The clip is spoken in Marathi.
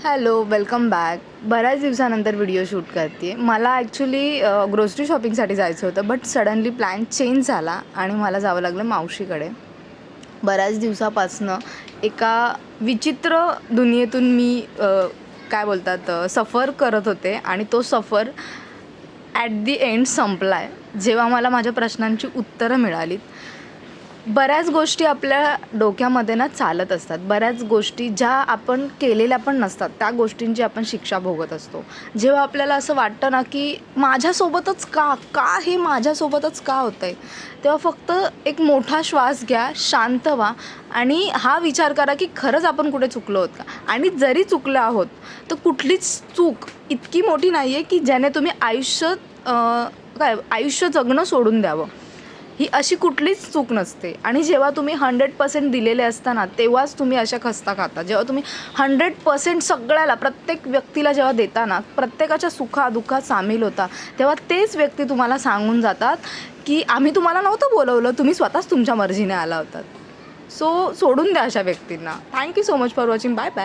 Hello, welcome back. बऱ्याच दिवसानंतर व्हिडिओ शूट करते आहे. मला ॲक्च्युली ग्रोसरी शॉपिंगसाठी जायचं होतं, बट सडनली प्लॅन चेंज झाला आणि मला जावं लागलं मावशीकडे. बऱ्याच दिवसापासनं एका विचित्र दुनियेतून मी काय बोलतात सफर करत होते आणि तो सफर ॲट दी एंड संपला आहे, जेव्हा मला माझ्या प्रश्नांची उत्तरं मिळालीत. बऱ्याच गोष्टी आपल्या डोक्यामध्ये ना चालत असतात. बऱ्याच गोष्टी ज्या आपण केलेल्या पण नसतात, त्या गोष्टींची आपण शिक्षा भोगत असतो. जेव्हा आपल्याला असं वाटतं ना, की माझ्यासोबतच का? का हे माझ्यासोबतच का होतं आहे? तेव्हा फक्त एक मोठा श्वास घ्या, शांत व्हा आणि हा विचार करा, की खरंच आपण कुठे चुकलो आहोत का? आणि जरी चुकलो आहोत, तर कुठलीच चूक इतकी मोठी नाही आहे, की ज्याने तुम्ही आयुष्य जगणं सोडून द्यावं. ही अशी कुठलीच चूक नसते आणि जेव्हा तुम्ही 100% दिलेले असताना तेव्हाच तुम्ही अशा खस्ता खाता. जेव्हा तुम्ही 100% सगळ्याला, प्रत्येक व्यक्तीला जेव्हा देता ना, प्रत्येकाच्या सुखादुःखात सामील होता, तेव्हा तेच व्यक्ती तुम्हाला सांगून जातात, की आम्ही तुम्हाला नव्हतं बोलवलं, तुम्ही स्वतःच तुमच्या मर्जीने आला होतात. सो सोडून द्या अशा व्यक्तींना. Thank you so much for watching. Bye bye.